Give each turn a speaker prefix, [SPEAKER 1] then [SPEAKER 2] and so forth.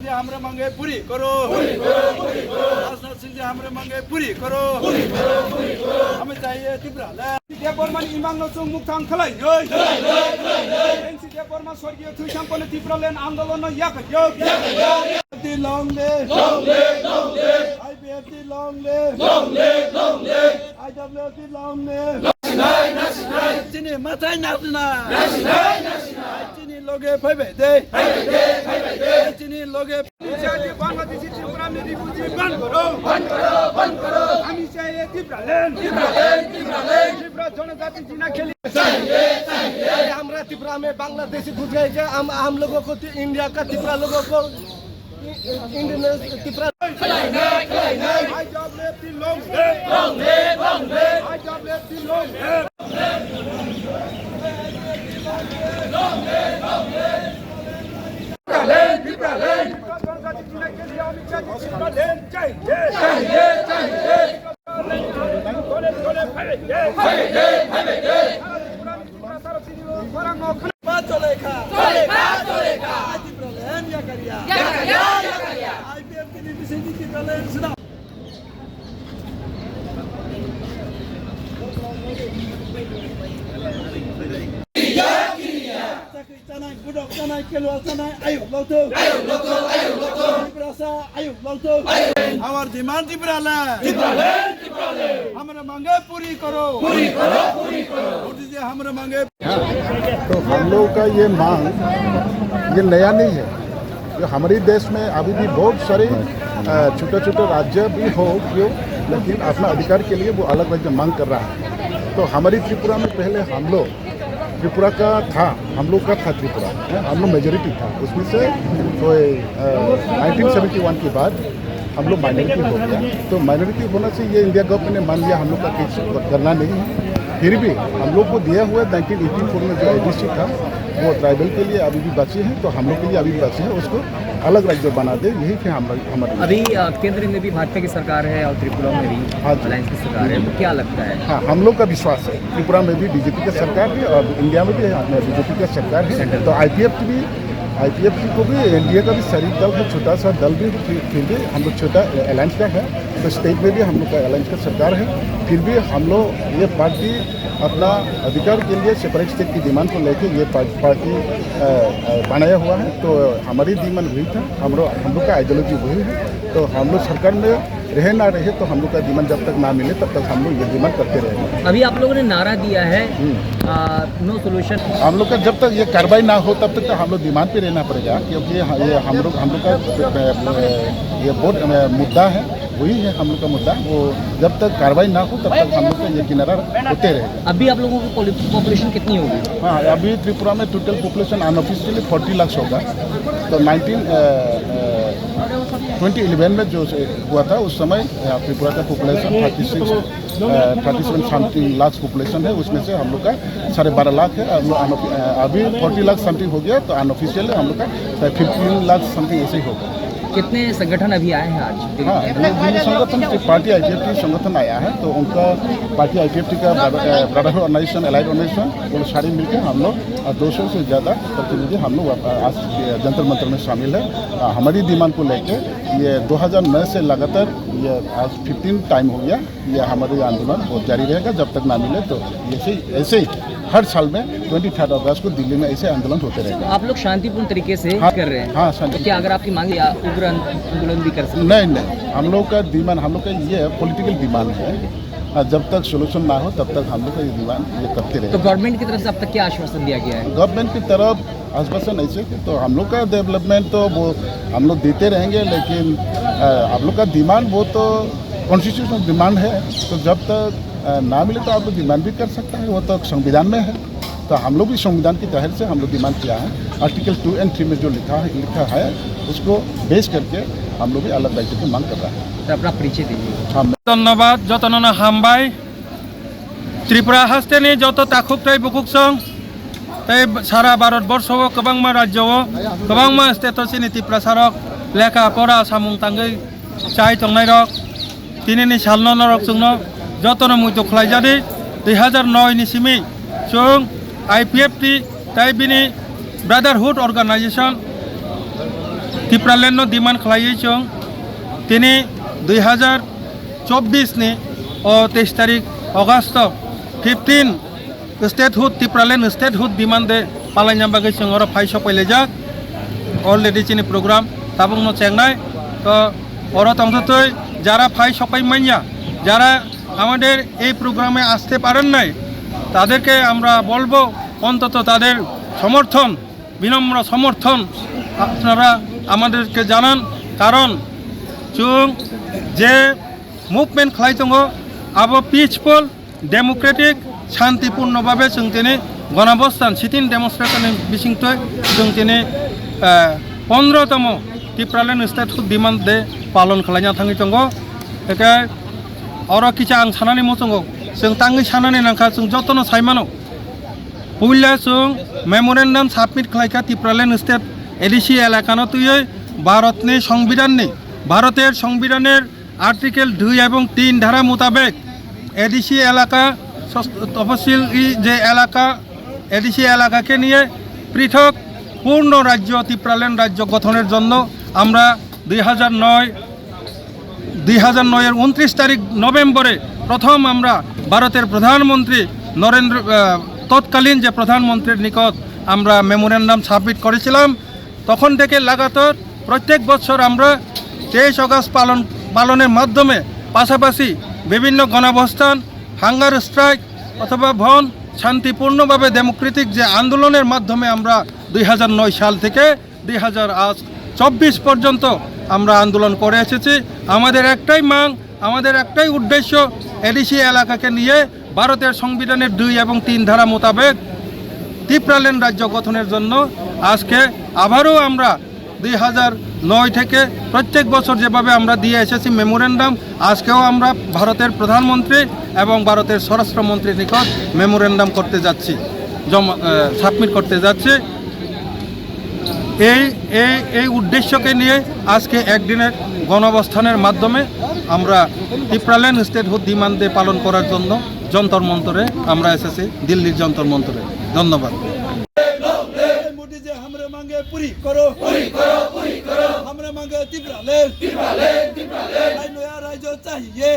[SPEAKER 1] जी हमारे मांगे पूरी करो, राजनाथ सिंह जी हमारे मांगे पूरी करो, हमें चाहिए त्रिपुरा लैंड बर्मा इमांग मुक्तां खलाई एनसीडी बर्मा स्वर्गीय थुइसांपने त्रिपुरा लैंड आंदोलन long live IPFT, long live IWFT, long live Chini matai nasna Chini loge phaibe de Chini loge चाहिए बांग्लादेशी त्रिपुरा में रिफ्यूजी बंद करो हमें चाहिए त्रिपुरा लैंड त्रिपुरा जनजाति जीना के लिए
[SPEAKER 2] हमारा त्रिपुरा में बांग्लादेशी घुस गए थे हम लोगों को इंडिया का त्रिपुरा लोगों को Indian Tripura
[SPEAKER 1] Our demand Tripura land हमारे मांगे पूरी करो हमारे मांगे।
[SPEAKER 3] तो हम लोग का ये मांग ये नया नहीं है। जो हमारे देश में अभी भी बहुत सारे छोटे छोटे राज्य भी हो क्यों, लेकिन अपना अधिकार के लिए वो अलग राज्य मांग कर रहा है। तो हमारी त्रिपुरा में पहले हम लोग त्रिपुरा का था, हम लोग का था त्रिपुरा, हम लोग मेजोरिटी था उसमें से। तो 1971 के बाद हम लोग माइनॉरिटी हो गया। तो माइनॉरिटी होना से ये इंडिया गवर्नमेंट ने मान लिया हम लोग का केस करना नहीं है। फिर भी हम लोग को दिया हुआ 1984 में जो ADC था वो ट्राइबल के लिए अभी भी बची है, तो हम लोग के लिए अभी भी बची है, उसको अलग राज्य बना दे, यही कि हमारे
[SPEAKER 4] अभी केंद्र में भी भाजपा की सरकार है और त्रिपुरा में भी अलायंस की सरकार है, तो क्या लगता है?
[SPEAKER 3] हाँ, हम लोग का विश्वास है त्रिपुरा में भी बीजेपी की सरकार है और इंडिया में भी बीजेपी की सरकार है। तो IPFT को भी एनडीए का भी शरीक दल है, छोटा सा दल भी, फिर भी हम लोग छोटा अलायंस का है। तो स्टेट में भी हम लोग का अलायंस का सरकार है, फिर भी हम लोग ये पार्टी अपना अधिकार के लिए सेपरेट स्टेट की डिमांड को लेकर ये पार्टी बनाया हुआ है। तो हमारी डिमांड वही था, हम लोग का आइडियोलॉजी वही है। तो हम लोग सरकार में रहे ना रहे तो हम लोग का डिमांड जब तक ना मिले तब तक हम लोग ये डिमांड करते रहेंगे।
[SPEAKER 4] अभी आप लोगों ने नारा दिया है नो सोल्यूशन।
[SPEAKER 3] हम लोग का जब तक ये कार्रवाई ना हो तब तक तो हम लोग डिमांड पे रहना पड़ेगा, क्योंकि ये हम लोग का ये बहुत मुद्दा है, वही है हम लोग का मुद्दा। वो जब तक कार्रवाई ना हो तब तक हम लोग का ये किनारा होते रहेगा।
[SPEAKER 4] अभी आप लोगों की पॉपुलेशन कितनी होगी?
[SPEAKER 3] हाँ, अभी त्रिपुरा में टोटल पॉपुलेशन अनऑफिशियली 40 लाख होगा। तो 2011 में जो हुआ था उस समय त्रिपुरा का पॉपुलेशन 37 समथिंग लाख पॉपुलेशन है, उसमें से हम लोग का 12.5 लाख है। अभी 40 लाख समथिंग हो गया, तो अनऑफिशियल हम लोग का 15 लाख समथिंग ऐसे ही होगा।
[SPEAKER 4] कितने संगठन अभी आए हैं आज?
[SPEAKER 3] हाँ, संगठन पार्टी IPFT संगठन आया है, तो उनका पार्टी IPFT का ब्रदरहुड ऑर्गेनाइजेशन, एलाइड ऑर्गेनाइजेशन, वो सारे मिलकर हम लोग 200 से ज़्यादा प्रतिनिधि हम लोग आज जंतर मंतर में शामिल है। हमारी डिमांड को लेकर ये 2009 से लगातार ये आज 15 टाइम हो गया, ये हमारे आंदोलन वो जारी रहेगा जब तक ना मिले। तो ऐसे ही हर साल में 23 अगस्त को दिल्ली में ऐसे आंदोलन होते रहेगा।
[SPEAKER 4] आप लोग शांतिपूर्ण तरीके से कर रहे हैं?
[SPEAKER 3] हाँ,
[SPEAKER 4] तो क्या अगर आपकी मांग उग्र आंदोलन भी कर सकते?
[SPEAKER 3] नहीं, हम लोग का डिमांड, हम लोग का ये पॉलिटिकल डिमांड है। जब तक सोल्यूशन ना हो तब तक हम लोग का ये डिमांड ये करते रहे।
[SPEAKER 4] तो गवर्नमेंट की तरफ से अब तक क्या आश्वासन दिया गया है?
[SPEAKER 3] गवर्नमेंट की तरफ आश्वासन ऐसे कि तो हम लोग का डेवलपमेंट तो वो हम लोग देते रहेंगे, लेकिन आप लोग का डिमांड वो तो कॉन्स्टिट्यूशनल डिमांड है। तो जब तक ना मिले तो आप लोग डिमांड भी कर सकते हैं, वो तो संविधान में है। तो हम लोग भी संविधान की तहत से हम लोग डिमांड किया है। आर्टिकल 2 और 3 में जो लिखा है उसको बेस करके हम लोग भी अलग राज्य की मांग कर रहा है।
[SPEAKER 4] तो अपना परिचय दीजिए।
[SPEAKER 5] धन्यवाद जतन हामबाय त्रिपुरा हास्टेनि जत ताखुकथाय बुकुकसं तै सारा भारतवर्ष गोबांमा राज्यों गोबांमा स्टेटसनि त्रिपुरा सारक लेखा पढ़ा सामुं तांगै चाय तंनाय रक दिनैनि सालनो रक जोंनो जतन मुइतो खलायजादि 2009 नि सिमि जों IPFT तै बिनि ब्रादारहुड अर्गानाइजेशन टिप्रालैंड डिमांड खाई चों तिनी 2024 नि 23 तारीख अगस्त 15 स्टेटहुड टिप्रालैंड स्टेटहुड डिमांड दे पालाइना बागै जों और फाइ सपाइले जा अलरेडी चिनी प्रोग्राम ताबुं नो चेंगनाय तो और तंगतै যারা ফাই সপাই মাইয়া যারা আমাদের এই প্রোগ্রামে আসতে পারেন নাই তাদেরকে আমরা বলবো অন্তত তাদের সমর্থন বিনম্র সমর্থন আপনারা আমাদেরকে জানান কারণ जों जे मुभमेंट खालायदों अब पिसफुल डेमोक्रेटिक शांतिपूर्ण भावे जों दिनै गणाबस्थान सिटिन डेमनस्ट्रेशन बिथिंथै जों दिनै 15तम टिप्रालैंड स्टेटहुड डिमांड डे पालन खालायना थाङै दङ एके और किसा आं साननानै मोजां जों ताङै साननानै नांखा जों जतन साइमानो पुइला जों मेमोरेंडम सबमिट खालायखा टिप्रालैंड स्टेट एडिसी एलाकानो तुयै भारतनि संविधाननि ভারতের সংবিধানের आर्टिकल 2 এবং 3 ধারা মোতাবেক এডিসি এলাকা তফসিল যে এলাকা এডিসি এলাকাকে নিয়ে পৃথক পূর্ণ রাজ্য ত্রিপুরাল্যান্ড রাজ্য গঠনের জন্য আমরা 2009 এর 29 তারিখ নভেম্বরে প্রথম আমরা ভারতের প্রধানমন্ত্রী তৎকালীন যে প্রধানমন্ত্রীর নিকট আমরা মেমোরেন্ডাম সাবমিট করেছিলাম তখন থেকে লাগাতার প্রত্যেক বছর আমরা 23 अगस्त पालনের মাধ্যমে পাশাপাশি বিভিন্ন গণঅবস্থান হাঙ্গার স্ট্রাইক অথবা ভন শান্তিপূর্ণভাবে ডেমোক্রেটিক যে আন্দোলনের মাধ্যমে আমরা 2009 সাল থেকে 2024 পর্যন্ত আমরা আন্দোলন করে এসেছি আমাদের একটাই মান আমাদের একটাই উদ্দেশ্য এডিসি এলাকাকে নিয়ে ভারতের সংবিধানের 2 এবং 3 ধারা মোতাবেক ত্রিপুরাল্যান্ড রাজ্য গঠনের জন্য আজকে আবারও আমরা 2009 থেকে প্রত্যেক বছর যেভাবে আমরা দিয়ে এসেছি মেমোরেন্ডাম আজকেও আমরা ভারতের প্রধানমন্ত্রী এবং ভারতের স্বরাষ্ট্রমন্ত্রীর নিকট মেমোরেন্ডাম করতে যাচ্ছি সাবমিট করতে যাচ্ছি এই উদ্দেশ্যকে নিয়ে আজকে একদিনের গণঅবস্থানের মাধ্যমে আমরা ত্রিপুরাল্যান্ড স্টেটহুড ডিমান্ড ডে পালন করার জন্য যন্তর মন্তরে আমরা এসেছি দিল্লির যন্তর মন্তরে ধন্যবাদ
[SPEAKER 1] मोदी जी हमरे मांगे पूरी करो हमरे मांगे टिप्रालैंड नया राज्य चाहिए